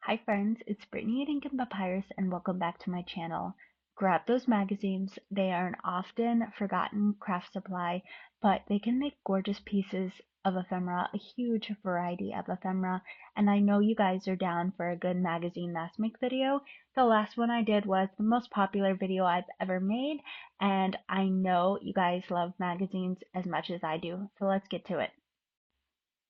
Hi friends, it's Brittany at Ink and Papyrus and welcome back to my channel. Grab those magazines. They are an often forgotten craft supply, but they can make gorgeous pieces of ephemera, a huge variety of ephemera, and I know you guys are down for a good magazine mask make video. The last one I did was the most popular video I've ever made, and I know you guys love magazines as much as I do, so let's get to it.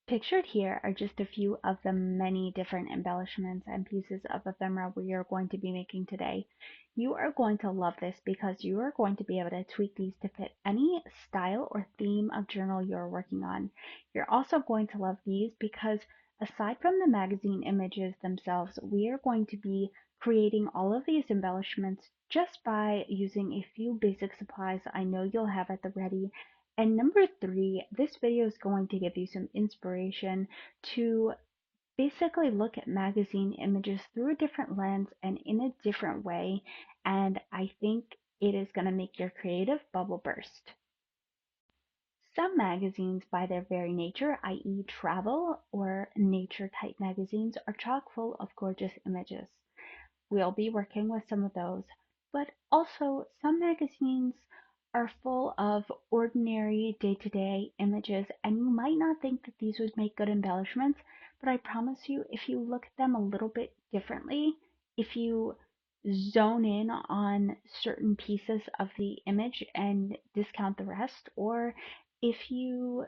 Pictured here are just a few of the many different embellishments and pieces of ephemera we are going to be making today. You are going to love this because you are going to be able to tweak these to fit any style or theme of journal you're working on. You're also going to love these because aside from the magazine images themselves, we are going to be creating all of these embellishments just by using a few basic supplies I know you'll have at the ready. And number three, this video is going to give you some inspiration to basically look at magazine images through a different lens and in a different way. And I think it is going to make your creative bubble burst. Some magazines, by their very nature, i.e., travel or nature type magazines, are chock full of gorgeous images. We'll be working with some of those, but also some magazines are full of ordinary day-to-day images, and you might not think that these would make good embellishments, but I promise you, if you look at them a little bit differently, if you zone in on certain pieces of the image and discount the rest, or if you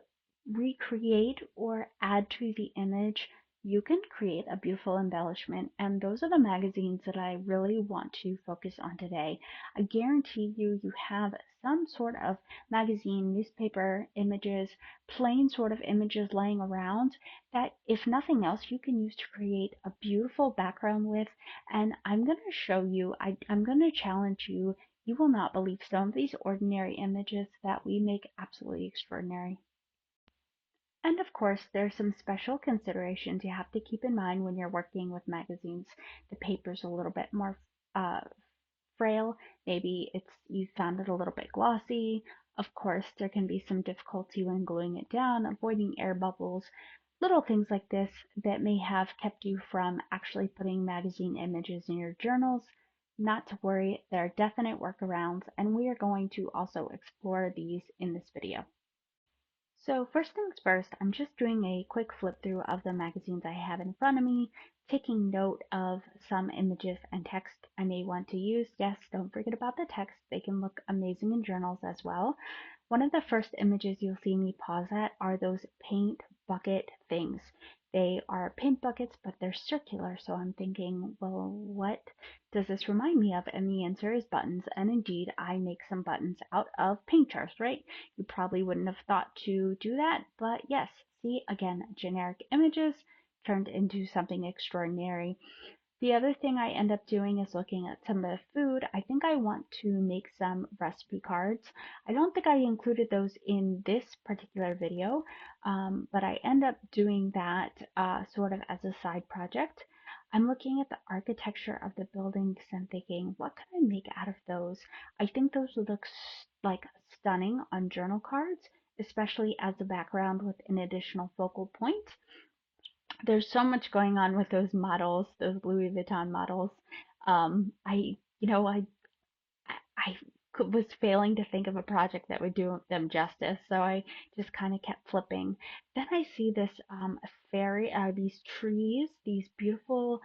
recreate or add to the image, you can create a beautiful embellishment. And those are the magazines that I really want to focus on today. I guarantee you, you have some sort of magazine, newspaper images, plain sort of images laying around that, if nothing else, you can use to create a beautiful background with. And I'm going to show you, I'm going to challenge you. You will not believe some of these ordinary images that we make absolutely extraordinary. And of course, there's some special considerations you have to keep in mind when you're working with magazines. The paper's a little bit more uh, frail. Maybe you found it a little bit glossy. Of course, there can be some difficulty when gluing it down, avoiding air bubbles, little things like this that may have kept you from actually putting magazine images in your journals. Not to worry, there are definite workarounds, and we are going to also explore these in this video. So first things first, I'm just doing a quick flip through of the magazines I have in front of me, taking note of some images and text I may want to use. Yes, don't forget about the text. They can look amazing in journals as well. One of the first images you'll see me pause at are those paint bucket things. They are paint buckets, but they're circular. So I'm thinking, well, what does this remind me of? And the answer is buttons. And indeed, I make some buttons out of paint jars, right? You probably wouldn't have thought to do that, but yes, see, again, generic images turned into something extraordinary. The other thing I end up doing is looking at some of the food. I think I want to make some recipe cards. I don't think I included those in this particular video, but I end up doing that sort of as a side project. I'm looking at the architecture of the buildings and thinking, what can I make out of those? I think those would look like stunning on journal cards, especially as a background with an additional focal point. There's so much going on with those models, those Louis Vuitton models. I, you know, I was failing to think of a project that would do them justice, so I just kind of kept flipping. Then I see this these trees, these beautiful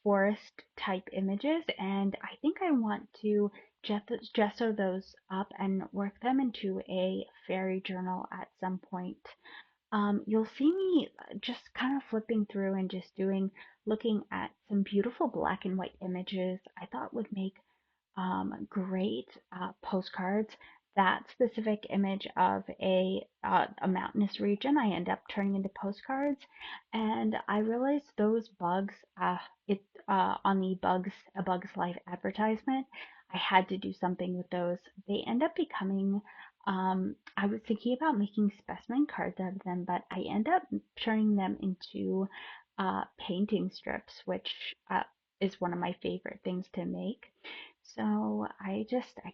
forest type images, and I think I want to gesso those up and work them into a fairy journal at some point. You'll see me just kind of flipping through and just looking at some beautiful black and white images I thought would make great postcards. That specific image of a mountainous region I end up turning into postcards, and I realized those bugs, on the A Bug's Life advertisement, I had to do something with those. They end up becoming, I was thinking about making specimen cards out of them, but I end up turning them into painting strips, which is one of my favorite things to make. So I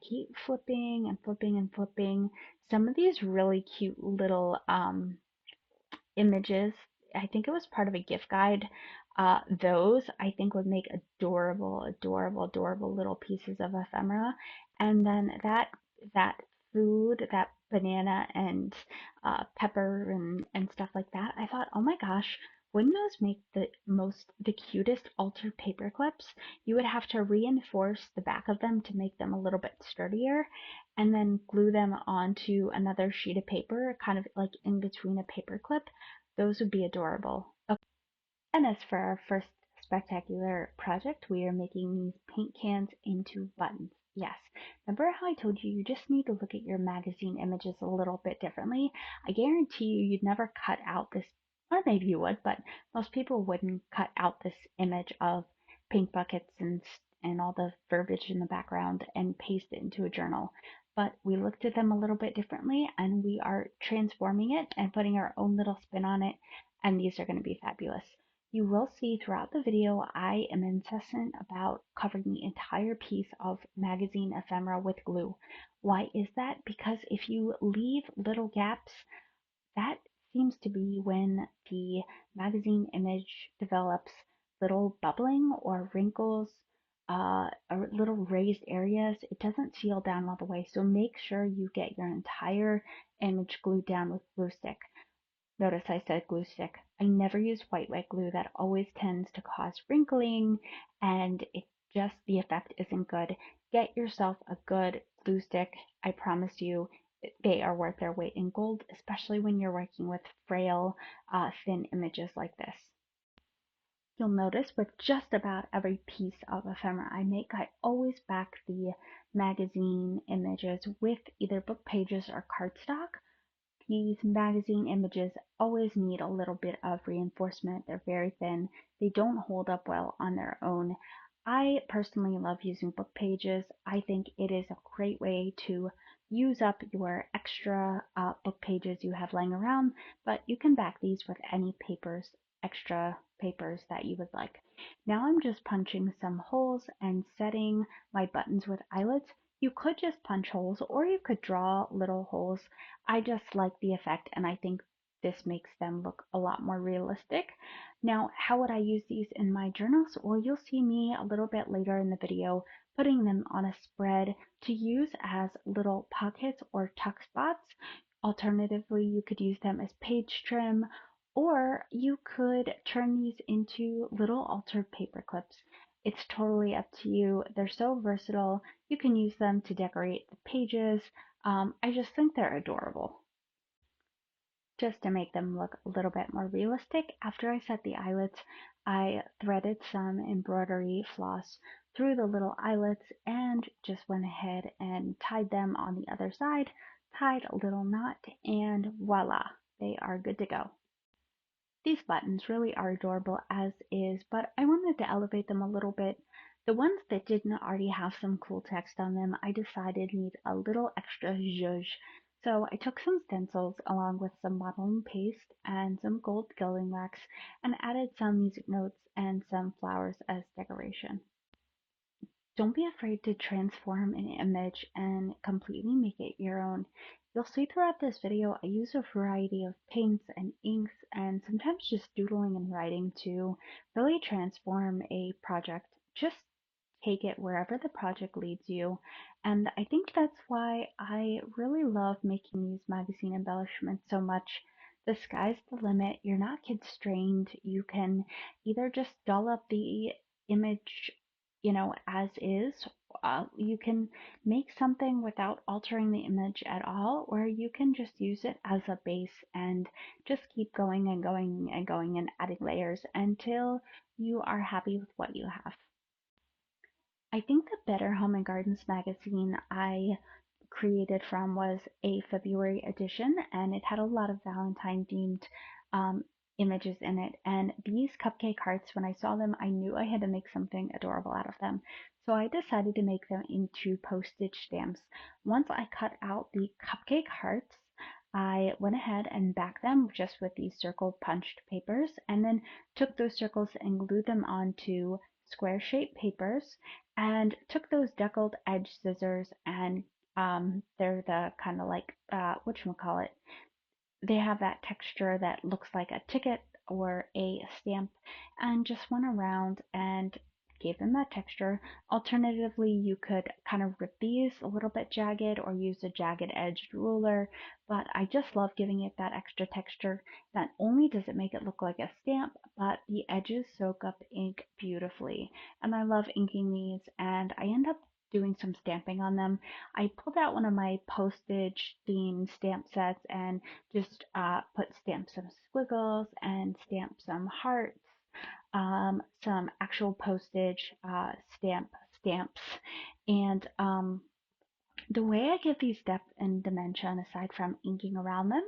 keep flipping and flipping and flipping. Some of these really cute little images. I think it was part of a gift guide. Those I think would make adorable, adorable, adorable little pieces of ephemera. And then that food, that banana and pepper and stuff like that, I thought, oh my gosh, wouldn't those make the cutest altered paper clips? You would have to reinforce the back of them to make them a little bit sturdier, and then glue them onto another sheet of paper, kind of like in between a paper clip. Those would be adorable. And as for our first spectacular project, we are making these paint cans into buttons. Yes, remember how I told you you just need to look at your magazine images a little bit differently? I guarantee you'd never cut out this, or maybe you would, but most people wouldn't cut out this image of paint buckets and all the verbiage in the background and paste it into a journal. But we looked at them a little bit differently, and we are transforming it and putting our own little spin on it, and these are going to be fabulous. You will see throughout the video I am incessant about covering the entire piece of magazine ephemera with glue. Why is that? Because if you leave little gaps, that seems to be when the magazine image develops little bubbling or wrinkles or little raised areas. It doesn't seal down all the way, so make sure you get your entire image glued down with glue stick. Notice I said glue stick. I never use white glue. That always tends to cause wrinkling and the effect isn't good. Get yourself a good glue stick. I promise you they are worth their weight in gold, especially when you're working with frail, thin images like this. You'll notice with just about every piece of ephemera I make, I always back the magazine images with either book pages or cardstock. These magazine images always need a little bit of reinforcement. They're very thin. They don't hold up well on their own. I personally love using book pages. I think it is a great way to use up your extra book pages you have laying around, but you can back these with any papers, extra papers that you would like. Now I'm just punching some holes and setting my buttons with eyelets. You could just punch holes or you could draw little holes. I just like the effect and I think this makes them look a lot more realistic. Now, how would I use these in my journals? Well, you'll see me a little bit later in the video putting them on a spread to use as little pockets or tuck spots. Alternatively, you could use them as page trim, or you could turn these into little altered paper clips. It's totally up to you. They're so versatile. You can use them to decorate the pages. I just think they're adorable. Just to make them look a little bit more realistic, after I set the eyelets, I threaded some embroidery floss through the little eyelets and just went ahead and tied them on the other side, tied a little knot, and voila, they are good to go. These buttons really are adorable as is, but I wanted to elevate them a little bit. The ones that didn't already have some cool text on them, I decided need a little extra zhuzh. So I took some stencils along with some modeling paste and some gold gilding wax and added some music notes and some flowers as decoration. Don't be afraid to transform an image and completely make it your own. You'll see throughout this video I use a variety of paints and inks and sometimes just doodling and writing to really transform a project. Just take it wherever the project leads you. And I think that's why I really love making these magazine embellishments so much. The sky's the limit. You're not constrained. You can either just doll up the image, as is. You can make something without altering the image at all, or you can just use it as a base and just keep going and going and going and adding layers until you are happy with what you have. I think the Better Home and Gardens magazine I created from was a February edition, and it had a lot of Valentine themed um, images in it. And these cupcake hearts, when I saw them, I knew I had to make something adorable out of them. So I decided to make them into postage stamps. Once I cut out the cupcake hearts, I went ahead and backed them just with these circle punched papers and then took those circles and glued them onto square shaped papers and took those deckled edge scissors and they're the kind of like whatchamacallit, they have that texture that looks like a ticket or a stamp and just went around and gave them that texture. Alternatively, you could kind of rip these a little bit jagged or use a jagged edged ruler, but I just love giving it that extra texture. Not only does it make it look like a stamp, but the edges soak up ink beautifully. And I love inking these, and I end up doing some stamping on them. I pulled out one of my postage themed stamp sets and just stamped some squiggles and stamped some hearts, some actual postage stamps, and the way I give these depth and dimension, aside from inking around them,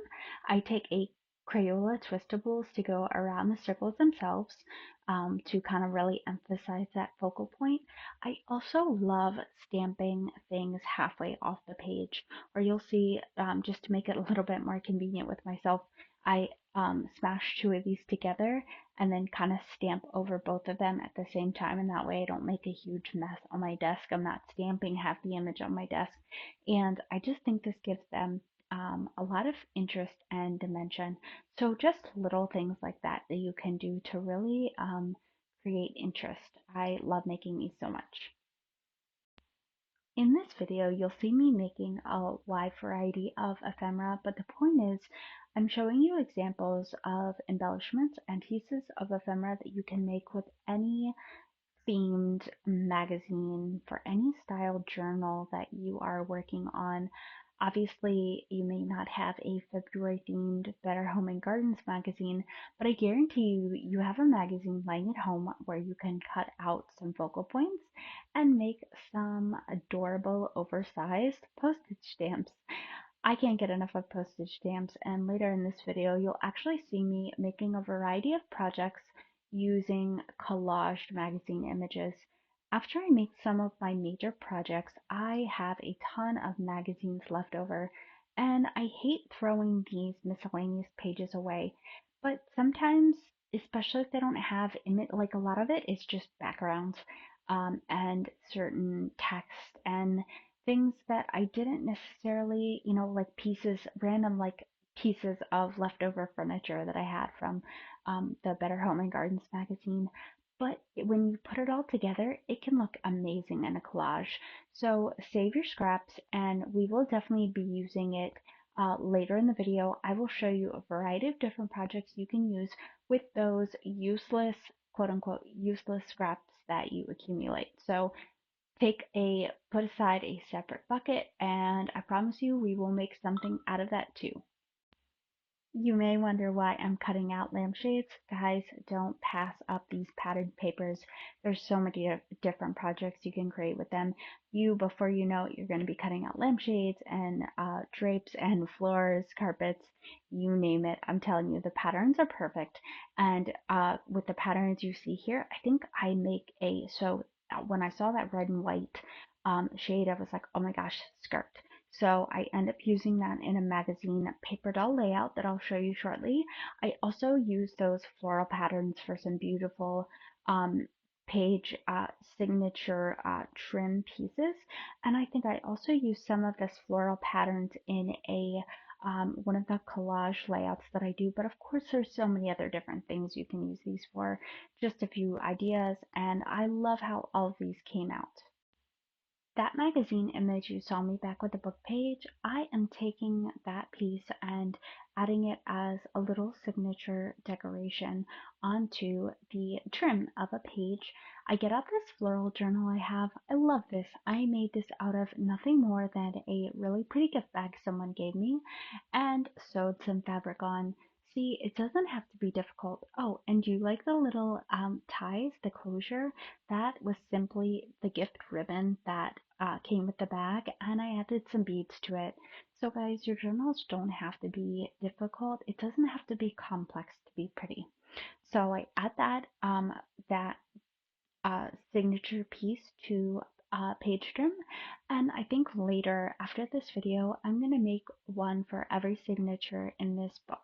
I take a Crayola Twistables to go around the circles themselves, to kind of really emphasize that focal point. I also love stamping things halfway off the page, or you'll see, just to make it a little bit more convenient with myself, I smash two of these together and then kind of stamp over both of them at the same time, and that way I don't make a huge mess on my desk. I'm not stamping half the image on my desk, and I just think this gives them a lot of interest and dimension. So just little things like that that you can do to really create interest. I love making these so much. In this video, you'll see me making a wide variety of ephemera, but the point is I'm showing you examples of embellishments and pieces of ephemera that you can make with any themed magazine for any style journal that you are working on. Obviously, you may not have a February themed Better Home and Gardens magazine, but I guarantee you have a magazine lying at home where you can cut out some focal points and make some adorable oversized postage stamps. I can't get enough of postage stamps, and later in this video, you'll actually see me making a variety of projects using collaged magazine images. After I make some of my major projects, I have a ton of magazines left over, and I hate throwing these miscellaneous pages away. But sometimes, especially if they don't have image, like a lot of it is just backgrounds, and certain text and things that I didn't necessarily, like pieces, random like pieces of leftover furniture that I had from the Better Home and Gardens magazine. But when you put it all together, it can look amazing in a collage. So save your scraps, and we will definitely be using it later in the video. I will show you a variety of different projects you can use with those useless, quote unquote, useless scraps that you accumulate. So put aside a separate bucket, and I promise you we will make something out of that too. You may wonder why I'm cutting out lampshades. Guys, don't pass up these patterned papers. There's so many different projects you can create with them. Before you know it, you're going to be cutting out lampshades and drapes and floors, carpets, you name it. I'm telling you, the patterns are perfect. And with the patterns you see here, I think I make when I saw that red and white shade, I was like, oh my gosh, skirt. So I end up using that in a magazine paper doll layout that I'll show you shortly. I also use those floral patterns for some beautiful page signature trim pieces. And I think I also use some of this floral patterns in one of the collage layouts that I do. But of course, there's so many other different things you can use these for. Just a few ideas, and I love how all of these came out. That magazine image you saw me back with the book page, I am taking that piece and adding it as a little signature decoration onto the trim of a page. I get out this floral journal I have. I love this. I made this out of nothing more than a really pretty gift bag someone gave me and sewed some fabric on. See, it doesn't have to be difficult. Oh, and do you like the little ties, the closure? That was simply the gift ribbon that came with the bag, and I added some beads to it. So guys, your journals don't have to be difficult. It doesn't have to be complex to be pretty. So I add that signature piece to page trim, and I think later after this video, I'm gonna make one for every signature in this book.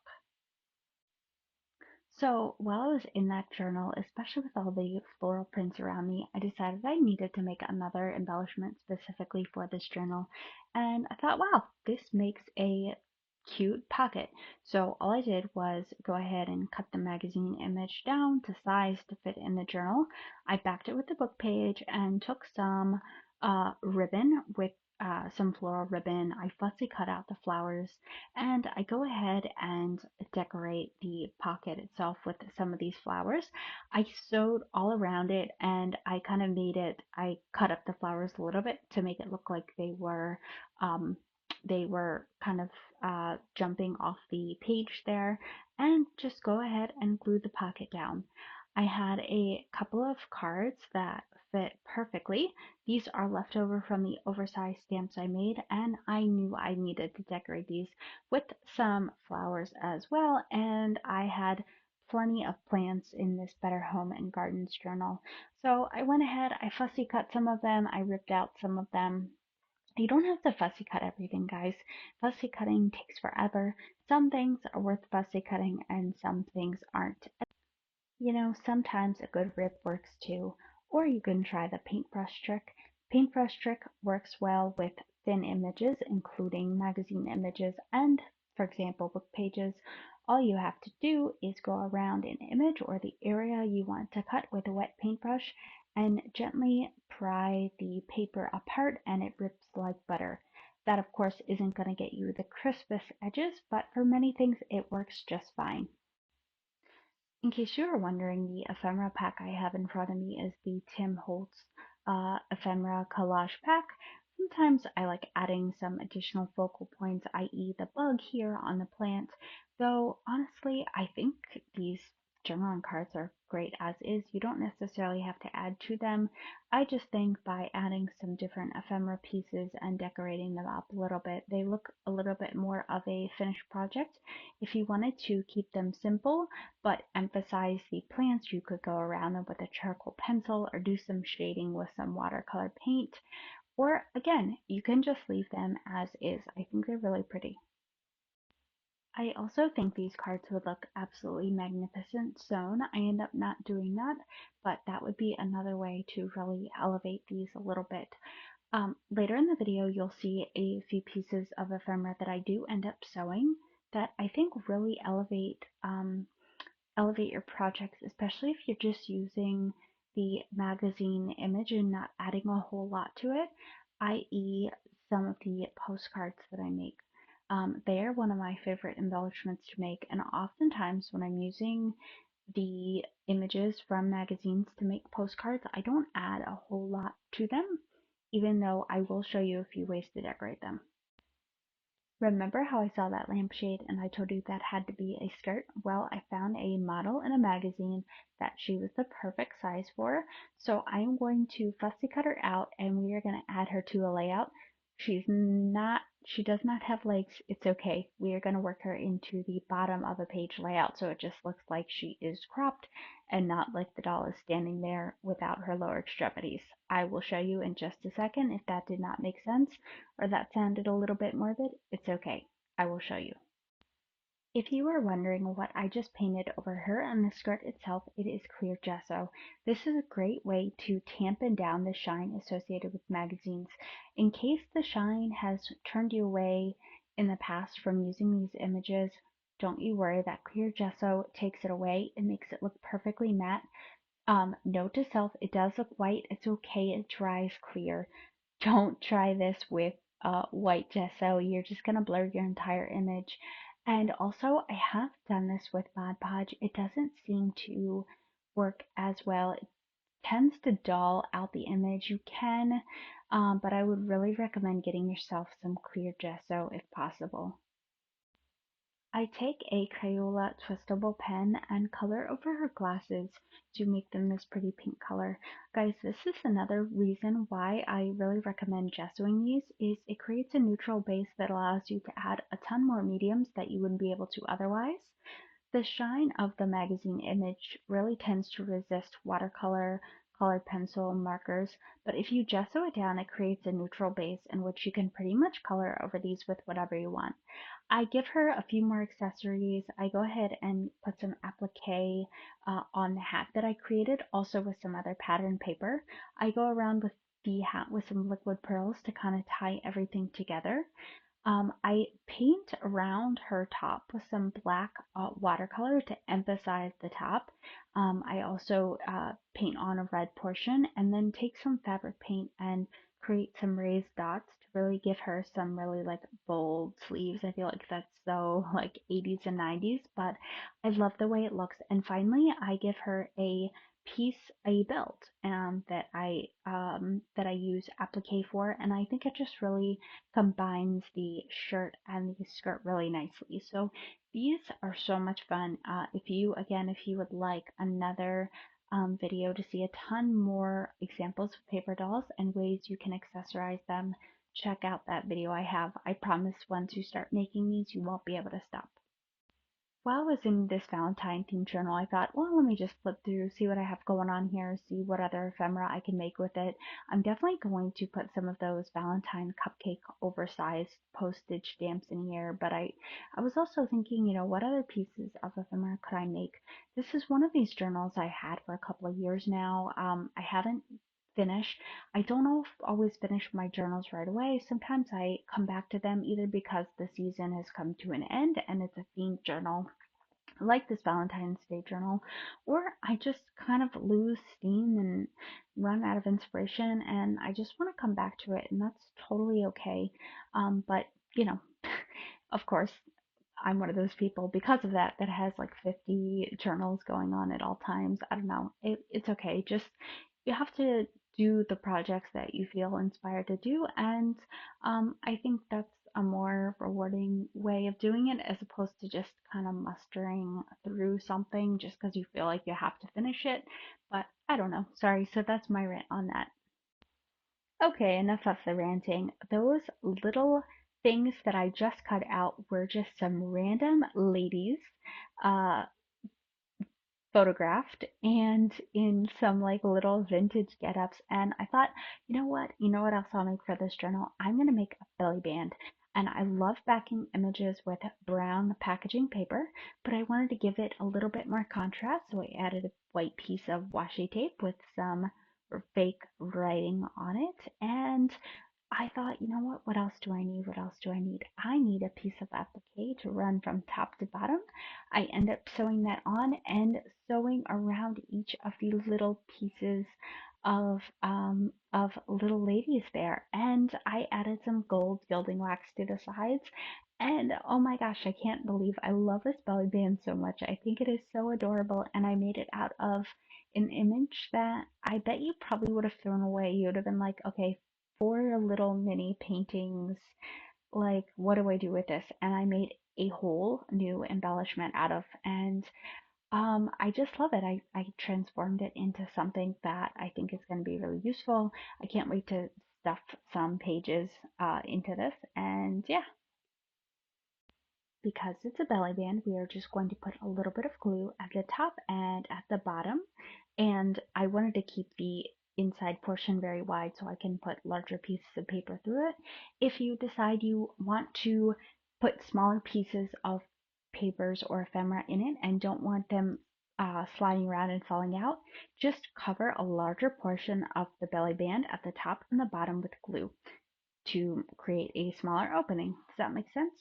So while I was in that journal, especially with all the floral prints around me, I decided I needed to make another embellishment specifically for this journal. And I thought, wow, this makes a cute pocket. So all I did was go ahead and cut the magazine image down to size to fit in the journal. I backed it with the book page and took some ribbon with some floral ribbon. I fussy cut out the flowers and I go ahead and decorate the pocket itself with some of these flowers. I sewed all around it and I kind of I cut up the flowers a little bit to make it look like um, they were kind of jumping off the page there, and just go ahead and glue the pocket down. I had a couple of cards that fit perfectly. These are leftover from the oversized stamps I made, and I knew I needed to decorate these with some flowers as well, and I had plenty of plants in this Better Home and Gardens journal. So I went ahead, I fussy cut some of them, I ripped out some of them. You don't have to fussy cut everything, guys. Fussy cutting takes forever. Some things are worth fussy cutting and some things aren't. You know, sometimes a good rip works too, or you can try the paintbrush trick. Paintbrush trick works well with thin images, including magazine images and, for example, book pages. All you have to do is go around an image or the area you want to cut with a wet paintbrush and gently pry the paper apart and it rips like butter. That, of course, isn't going to get you the crispest edges, but for many things it works just fine. In case you are wondering, the ephemera pack I have in front of me is the Tim Holtz ephemera collage pack. Sometimes I like adding some additional focal points, i.e. the bug here on the plant, though honestly I think these journal cards are great as is. You don't necessarily have to add to them. I just think by adding some different ephemera pieces and decorating them up a little bit, they look a little bit more of a finished project. If you wanted to keep them simple, but emphasize the plants, you could go around them with a charcoal pencil or do some shading with some watercolor paint. Or again, you can just leave them as is. I think they're really pretty. I also think these cards would look absolutely magnificent sewn. I end up not doing that, but that would be another way to really elevate these a little bit. Later in the video, you'll see a few pieces of ephemera that I do end up sewing that I think really elevate your projects, especially if you're just using the magazine image and not adding a whole lot to it, i.e., some of the postcards that I make. They are one of my favorite embellishments to make, and oftentimes when I'm using the images from magazines to make postcards, I don't add a whole lot to them, even though I will show you a few ways to decorate them. Remember how I saw that lampshade and I told you that had to be a skirt? Well, I found a model in a magazine that she was the perfect size for. So I am going to fussy cut her out and we are going to add her to a layout. She does not have legs. It's okay. We are going to work her into the bottom of a page layout so it just looks like she is cropped and not like the doll is standing there without her lower extremities. I will show you in just a second if that did not make sense or that sounded a little bit morbid. It's okay. I will show you. If you are wondering what I just painted over her and the skirt itself, it is clear gesso. This is a great way to tampen down the shine associated with magazines. In case the shine has turned you away in the past from using these images, don't you worry, that clear gesso takes it away. It makes it look perfectly matte. Note to self, it does look white. It's okay, it dries clear. Don't try this with white gesso. You're just going to blur your entire image. And also, I have done this with Mod Podge. It doesn't seem to work as well. It tends to dull out the image. You can, but I would really recommend getting yourself some clear gesso if possible. I take a Crayola twistable pen and color over her glasses to make them this pretty pink color. Guys, this is another reason why I really recommend gessoing these, is it creates a neutral base that allows you to add a ton more mediums that you wouldn't be able to otherwise. The shine of the magazine image really tends to resist watercolor, colored pencil, markers, but if you gesso it down, it creates a neutral base in which you can pretty much color over these with whatever you want. I give her a few more accessories. I go ahead and put some applique on the hat that I created, also with some other pattern paper. I go around with the hat with some liquid pearls to kind of tie everything together. I paint around her top with some black watercolor to emphasize the top. I also paint on a red portion and then take some fabric paint and create some raised dots to really give her some really like bold sleeves. I feel like that's so like 80s and 90s, but I love the way it looks. And finally, I give her a belt that I use applique for, and I think it just really combines the shirt and the skirt really nicely. So these are so much fun. If you would like another video to see a ton more examples of paper dolls and ways you can accessorize them, check out that video I have. I promise once you start making these, you won't be able to stop. While I was in this Valentine themed journal, I thought, well, let me just flip through, see what I have going on here, see what other ephemera I can make with it. I'm definitely going to put some of those Valentine cupcake oversized postage stamps in here, but I was also thinking, what other pieces of ephemera could I make? This is one of these journals I had for a couple of years now. I haven't finished. I don't always finish my journals right away. Sometimes I come back to them either because the season has come to an end and it's a themed journal like this Valentine's Day journal, or I just kind of lose steam and run out of inspiration and I just want to come back to it, and that's totally okay. But, you know, of course, I'm one of those people because of that has like 50 journals going on at all times. I don't know. It's okay. Just you have to do the projects that you feel inspired to do, and I think that's a more rewarding way of doing it as opposed to just kind of mustering through something just because you feel like you have to finish it. But I don't know. Sorry. So that's my rant on that. Okay, enough of the ranting. Those little things that I just cut out were just some random ladies uh, photographed and in some like little vintage get-ups. And I thought, you know what? You know what else I'll make for this journal? I'm going to make a belly band. And I love backing images with brown packaging paper, but I wanted to give it a little bit more contrast, so I added a white piece of washi tape with some fake writing on it. And I thought, you know what? What else do I need? What else do I need? I need a piece of applique to run from top to bottom. I end up sewing that on and sewing around each of the little pieces of little ladies there. And I added some gold gilding wax to the sides. And oh my gosh, I can't believe I love this belly band so much. I think it is so adorable, and I made it out of an image that I bet you probably would have thrown away. You would have been like, okay, 4 little mini paintings. Like, what do I do with this? And I made a whole new embellishment out of, and I just love it. I transformed it into something that I think is going to be really useful. I can't wait to stuff some pages into this, and yeah. Because it's a belly band, we are just going to put a little bit of glue at the top and at the bottom. And I wanted to keep the inside portion very wide so I can put larger pieces of paper through it. If you decide you want to put smaller pieces of papers or ephemera in it and don't want them sliding around and falling out, just cover a larger portion of the belly band at the top and the bottom with glue to create a smaller opening. Does that make sense?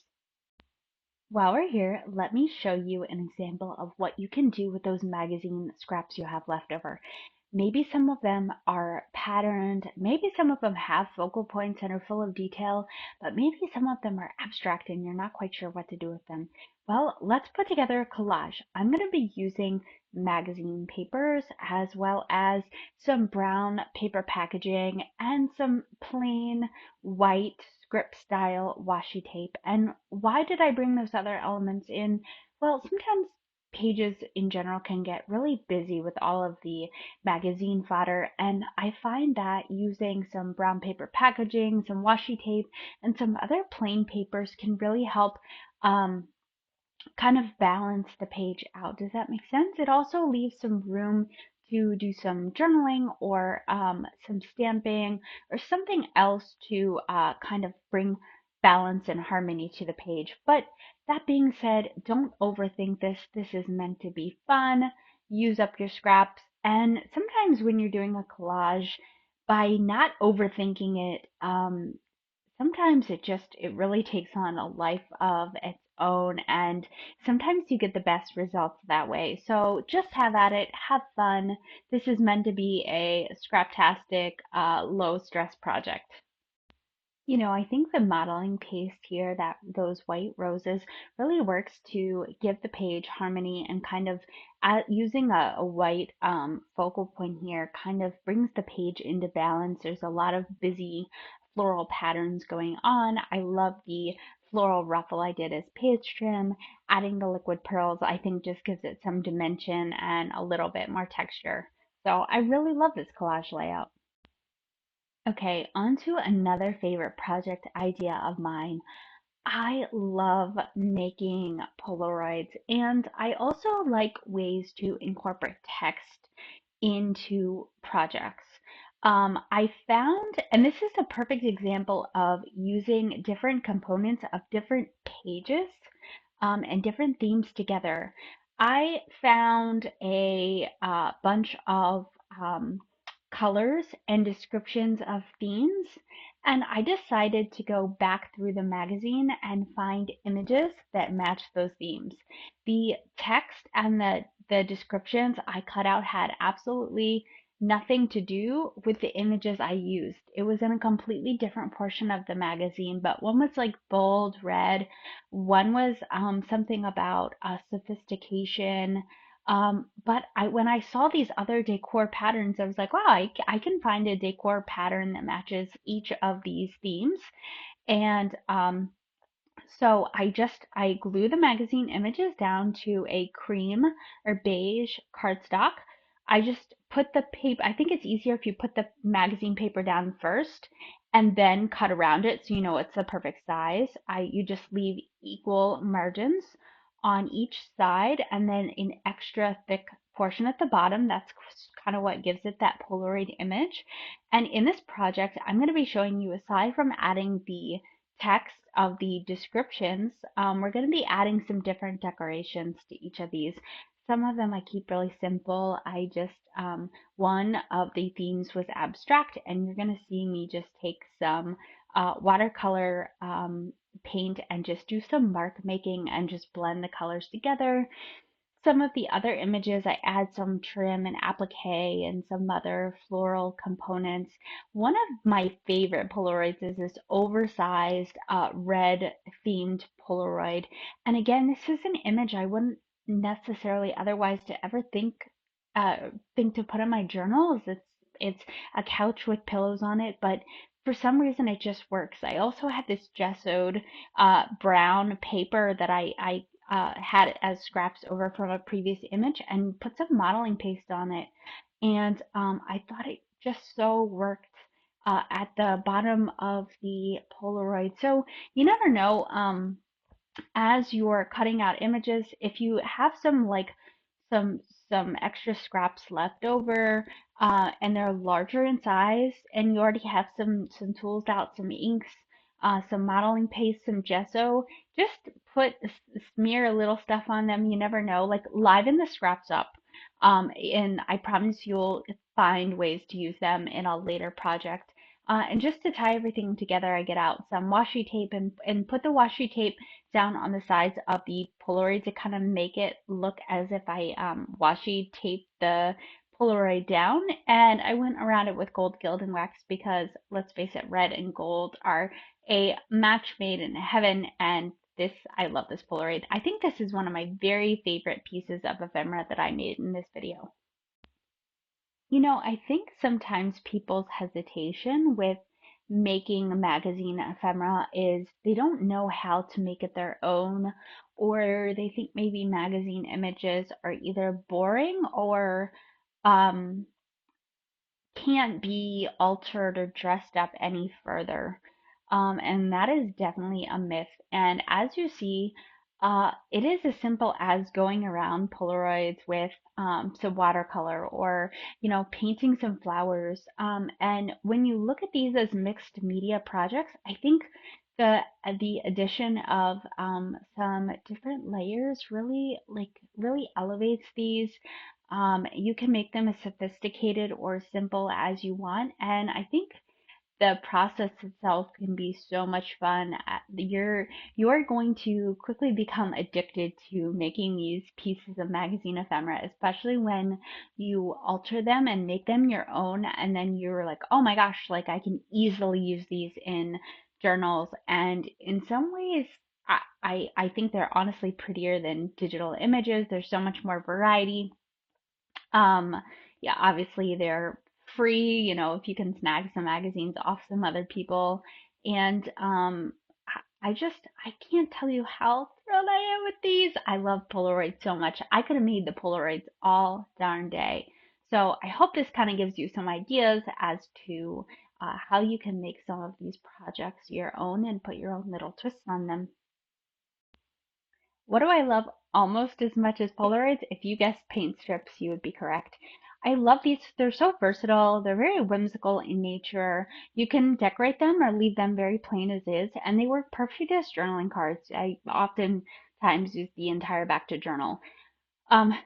While we're here, let me show you an example of what you can do with those magazine scraps you have left over. Maybe some of them are patterned, maybe some of them have focal points and are full of detail, but maybe some of them are abstract and you're not quite sure what to do with them. Well, let's put together a collage. I'm going to be using magazine papers as well as some brown paper packaging and some plain white script style washi tape. And why did I bring those other elements in? Well, sometimes pages in general can get really busy with all of the magazine fodder, and I find that using some brown paper packaging, some washi tape, and some other plain papers can really help um, kind of balance the page out. Does that make sense? It also leaves some room to do some journaling or some stamping or something else to kind of bring balance and harmony to the page. But that being said, don't overthink this. This is meant to be fun. Use up your scraps. And sometimes when you're doing a collage, by not overthinking it, sometimes it really takes on a life of its own, and sometimes you get the best results that way. So just have at it, have fun. This is meant to be a scraptastic, low stress project. I think the modeling paste here, that those white roses, really works to give the page harmony and kind of using a white focal point here kind of brings the page into balance. There's a lot of busy floral patterns going on. I love the floral ruffle I did as page trim. Adding the liquid pearls, I think just gives it some dimension and a little bit more texture. So I really love this collage layout. Okay, on to another favorite project idea of mine. I love making Polaroids, and I also like ways to incorporate text into projects. I found, and this is a perfect example of using different components of different pages and different themes together. I found a bunch of colors and descriptions of themes, and I decided to go back through the magazine and find images that match those themes. The text and the descriptions I cut out had absolutely nothing to do with the images I used. It was in a completely different portion of the magazine, but one was like bold red, one was something about sophistication. But when I saw these other decor patterns, I was like, wow, I can find a decor pattern that matches each of these themes. And so I glue the magazine images down to a cream or beige cardstock. I just put the paper, I think it's easier if you put the magazine paper down first and then cut around it so you know it's the perfect size. You just leave equal margins on each side and then an extra thick portion at the bottom. That's kind of what gives it that Polaroid image. And in this project, I'm going to be showing you, aside from adding the text of the descriptions, we're going to be adding some different decorations to each of these. Some of them I keep really simple. One of the themes was abstract, and you're going to see me just take some watercolor paint and just do some mark making and just blend the colors together. Some of the other images, I add some trim and applique and some other floral components. One of my favorite Polaroids is this oversized red themed Polaroid. And again, this is an image I wouldn't necessarily otherwise to ever think to put in my journals. It's a couch with pillows on it, but for some reason it just works. I also had this gessoed brown paper that I had it as scraps over from a previous image and put some modeling paste on it. And I thought it just so worked at the bottom of the Polaroid. So you never know, as you're cutting out images, if you have some some extra scraps left over, and they're larger in size, and you already have some tools out, some inks, some modeling paste, some gesso, just smear a little stuff on them. You never know, like liven the scraps up, and I promise you'll find ways to use them in a later project. And just to tie everything together, I get out some washi tape and put the washi tape down on the sides of the Polaroid to kind of make it look as if I washi taped the Polaroid down. And I went around it with gold gilding wax because, let's face it, red and gold are a match made in heaven. And I love this Polaroid. I think this is one of my very favorite pieces of ephemera that I made in this video. I think sometimes people's hesitation with making a magazine ephemera is they don't know how to make it their own, or they think maybe magazine images are either boring or um, can't be altered or dressed up any further. And that is definitely a myth. And as you see, it is as simple as going around Polaroids with some watercolor or, painting some flowers. And when you look at these as mixed media projects, I think the addition of some different layers really elevates these. You can make them as sophisticated or simple as you want, and I think the process itself can be so much fun. You're going to quickly become addicted to making these pieces of magazine ephemera, especially when you alter them and make them your own, and then you're like, oh my gosh, like I can easily use these in journals. And in some ways, I think they're honestly prettier than digital images. There's so much more variety. Um, yeah, obviously they're free, you know, if you can snag some magazines off some other people. And I can't tell you how thrilled I am with these. I love Polaroids so much. I could have made the Polaroids all darn day. So I hope this kind of gives you some ideas as to how you can make some of these projects your own and put your own little twists on them. What do I love almost as much as Polaroids? If you guessed paint strips, you would be correct. I love these. They're so versatile. They're very whimsical in nature. You can decorate them or leave them very plain as is, and they work perfectly as journaling cards. I oftentimes use the entire back to journal.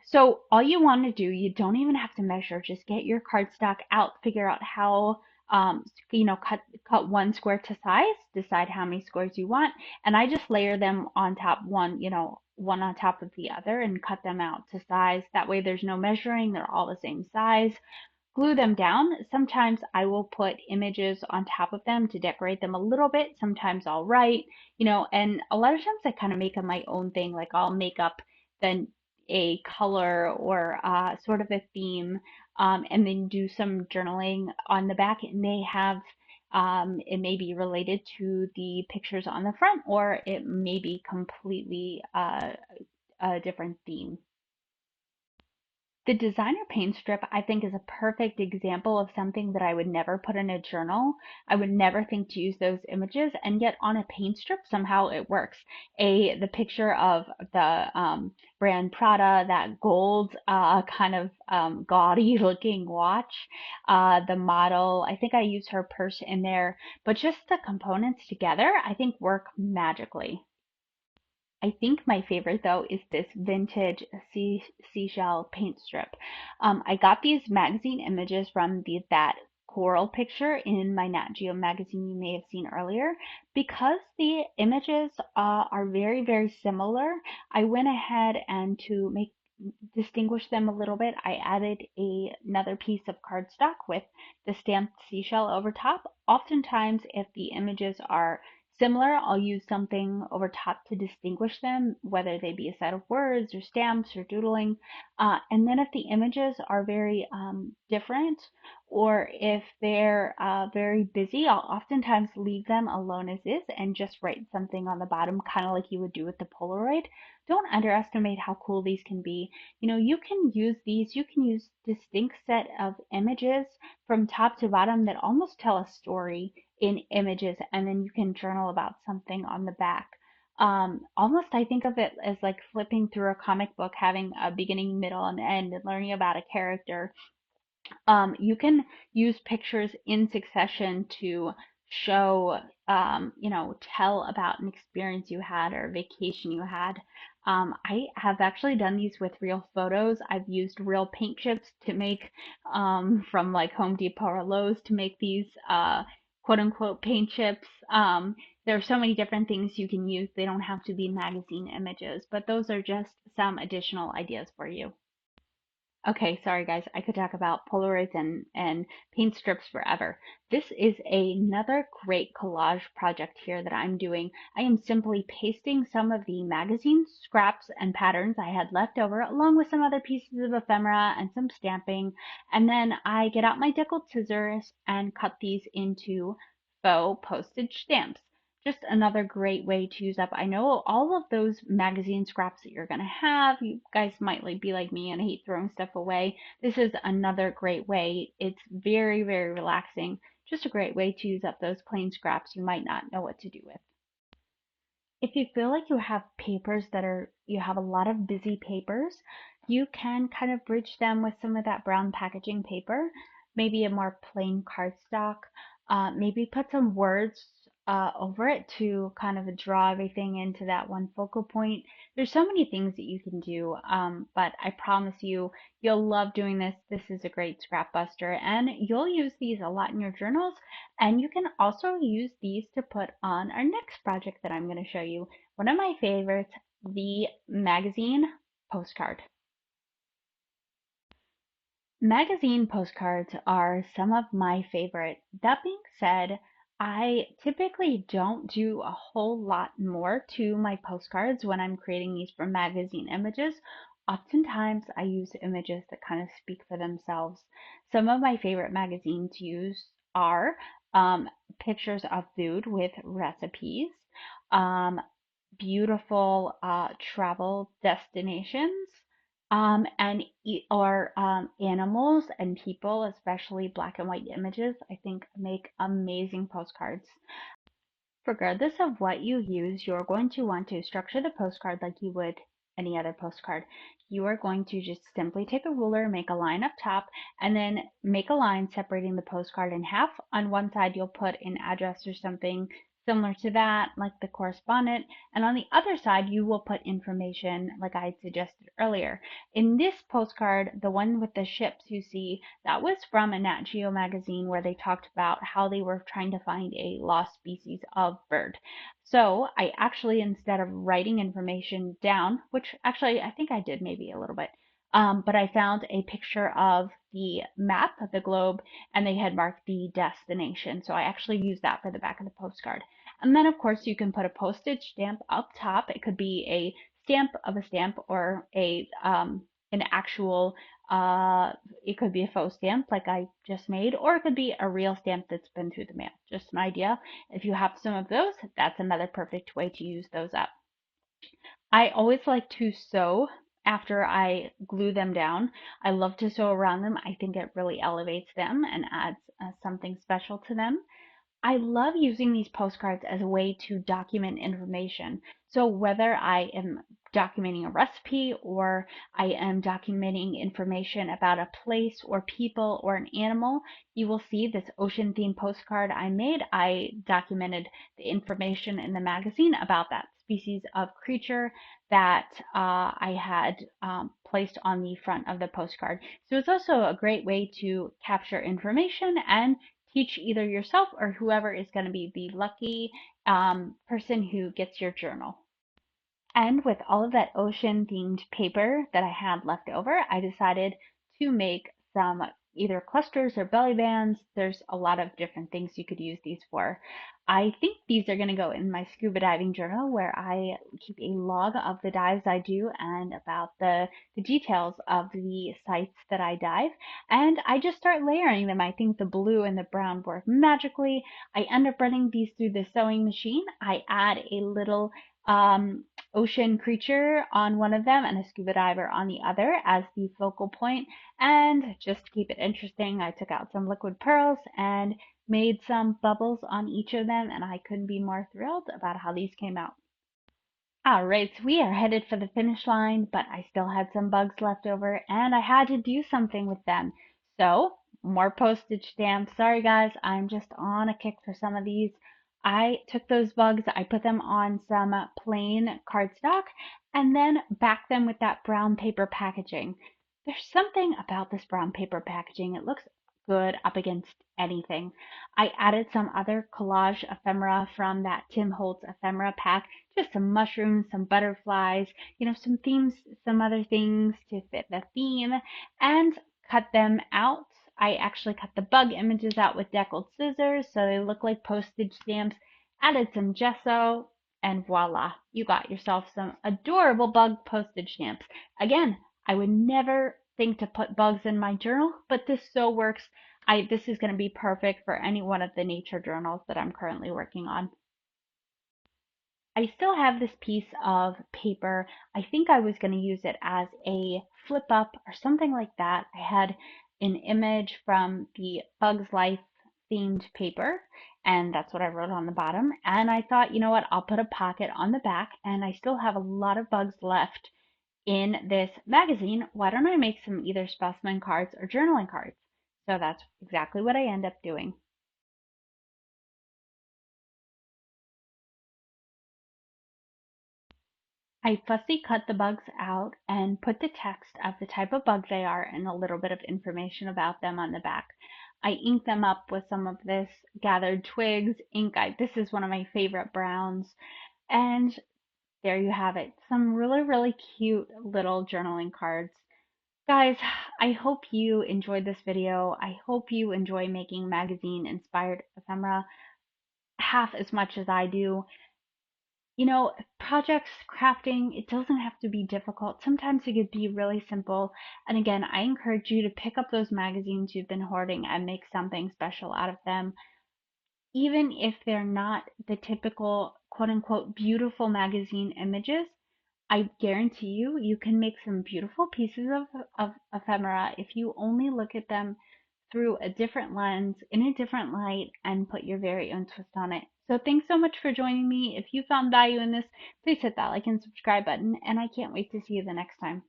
So all you want to do, you don't even have to measure, just get your cardstock out, figure out how, cut one square to size, decide how many squares you want, and I just layer them on top one on top of the other and cut them out to size. That way there's no measuring, they're all the same size. Glue them down. Sometimes I will put images on top of them to decorate them a little bit. Sometimes I'll write, and a lot of times I kind of make them my own thing. Like I'll make up then a color or sort of a theme, and then do some journaling on the back. It may have, it may be related to the pictures on the front, or it may be completely a different theme. The designer paint strip, I think, is a perfect example of something that I would never put in a journal. I would never think to use those images, and yet on a paint strip, somehow it works. The picture of the brand Prada, that gold kind of gaudy looking watch, the model, I think I used her purse in there, but just the components together, I think work magically. I think my favorite though is this vintage seashell paint strip. I got these magazine images from that coral picture in my Nat Geo magazine you may have seen earlier. Because the images are very, very similar, I went ahead and to make distinguish them a little bit, I added another piece of cardstock with the stamped seashell over top. Oftentimes, if the images are similar, I'll use something over top to distinguish them, whether they be a set of words or stamps or doodling. And then if the images are very different, or if they're very busy, I'll oftentimes leave them alone as is and just write something on the bottom, kind of like you would do with the Polaroid. Don't underestimate how cool these can be. You can use these, you can use distinct set of images from top to bottom that almost tell a story in images, and then you can journal about something on the back. Almost I think of it as like flipping through a comic book, having a beginning, middle, and end, and learning about a character. You can use pictures in succession to show, tell about an experience you had or a vacation you had. I have actually done these with real photos. I've used real paint chips to make, from like Home Depot or Lowe's to make these quote unquote paint chips. There are so many different things you can use. They don't have to be magazine images, but those are just some additional ideas for you. Okay, sorry guys, I could talk about Polaroids and paint strips forever. This is another great collage project here that I'm doing. I am simply pasting some of the magazine scraps and patterns I had left over, along with some other pieces of ephemera and some stamping, and then I get out my deckled scissors and cut these into faux postage stamps. Just another great way to use up. I know all of those magazine scraps that you're going to have. You guys might be like me and hate throwing stuff away. This is another great way. It's very, very relaxing. Just a great way to use up those plain scraps you might not know what to do with. If you feel like you have papers you have a lot of busy papers, you can kind of bridge them with some of that brown packaging paper, maybe a more plain cardstock, maybe put some words over it to kind of draw everything into that one focal point. There's so many things that you can do, but I promise you, you'll love doing this. This is a great scrap buster, and you'll use these a lot in your journals, and you can also use these to put on our next project that I'm going to show you. One of my favorites, the magazine postcard. Magazine postcards are some of my favorite. That being said, I typically don't do a whole lot more to my postcards when I'm creating these for magazine images. Oftentimes, I use images that kind of speak for themselves. Some of my favorite magazines to use are pictures of food with recipes, um, beautiful travel destinations, and or animals and people, especially black and white images, I think make amazing postcards. Regardless of what you use, you're going to want to structure the postcard like you would any other postcard. You are going to just simply take a ruler, make a line up top, and then make a line separating the postcard in half. On one side, you'll put an address or something similar to that, like the correspondent, and on the other side, you will put information like I had suggested earlier. In this postcard, the one with the ships you see, that was from a Nat Geo magazine where they talked about how they were trying to find a lost species of bird. So I actually, instead of writing information down, which actually I think I did maybe a little bit, but I found a picture of the map of the globe and they had marked the destination. So I actually used that for the back of the postcard. And then, of course, you can put a postage stamp up top. It could be a stamp of a stamp or a an actual it could be a faux stamp like I just made, or it could be a real stamp that's been through the mail. Just an idea. If you have some of those, that's another perfect way to use those up. I always like to sew after I glue them down. I love to sew around them. I think it really elevates them and adds something special to them. I love using these postcards as a way to document information. So whether I am documenting a recipe or I am documenting information about a place or people or an animal, you will see this ocean themed postcard I made. I documented the information in the magazine about that species of creature that I had placed on the front of the postcard. So it's also a great way to capture information and teach either yourself or whoever is going to be the lucky person who gets your journal. And with all of that ocean themed paper that I had left over, I decided to make some either clusters or belly bands. There's a lot of different things you could use these for. I think these are going to go in my scuba diving journal where I keep a log of the dives I do and about the details of the sites that I dive. And I just start layering them. I think the blue and the brown work magically. I end up running these through the sewing machine. I add a little um, ocean creature on one of them and a scuba diver on the other as the focal point. And just to keep it interesting, I took out some liquid pearls and made some bubbles on each of them, and I couldn't be more thrilled about how these came out. All right, so we are headed for the finish line, but I still had some bugs left over and I had to do something with them. So, more postage stamps. Sorry guys, I'm just on a kick for some of these. I took those bugs, I put them on some plain cardstock and then backed them with that brown paper packaging. There's something about this brown paper packaging. It looks good up against anything. I added some other collage ephemera from that Tim Holtz ephemera pack, just some mushrooms, some butterflies, some themes, some other things to fit the theme, and cut them out. I actually cut the bug images out with deckled scissors so they look like postage stamps, added some gesso, and voila, you got yourself some adorable bug postage stamps. Again, I would never think to put bugs in my journal, but this so works. This is going to be perfect for any one of the nature journals that I'm currently working on. I still have this piece of paper. I think I was going to use it as a flip up or something like that. I had an image from the Bugs Life themed paper, and that's what I wrote on the bottom. And I thought, you know what, I'll put a pocket on the back, and I still have a lot of bugs left in this magazine. Why don't I make some either specimen cards or journaling cards? So that's exactly what I end up doing. I fussy cut the bugs out and put the text of the type of bug they are and a little bit of information about them on the back. I ink them up with some of this gathered twigs ink. This is one of my favorite browns. And there you have it. Some really, really cute little journaling cards. Guys, I hope you enjoyed this video. I hope you enjoy making magazine inspired ephemera half as much as I do. You know, projects, crafting, it doesn't have to be difficult. Sometimes it could be really simple. And again, I encourage you to pick up those magazines you've been hoarding and make something special out of them. Even if they're not the typical quote unquote beautiful magazine images, I guarantee you, you can make some beautiful pieces of ephemera if you only look at them through a different lens, in a different light, and put your very own twist on it. So thanks so much for joining me. If you found value in this, please hit that like and subscribe button, and I can't wait to see you the next time.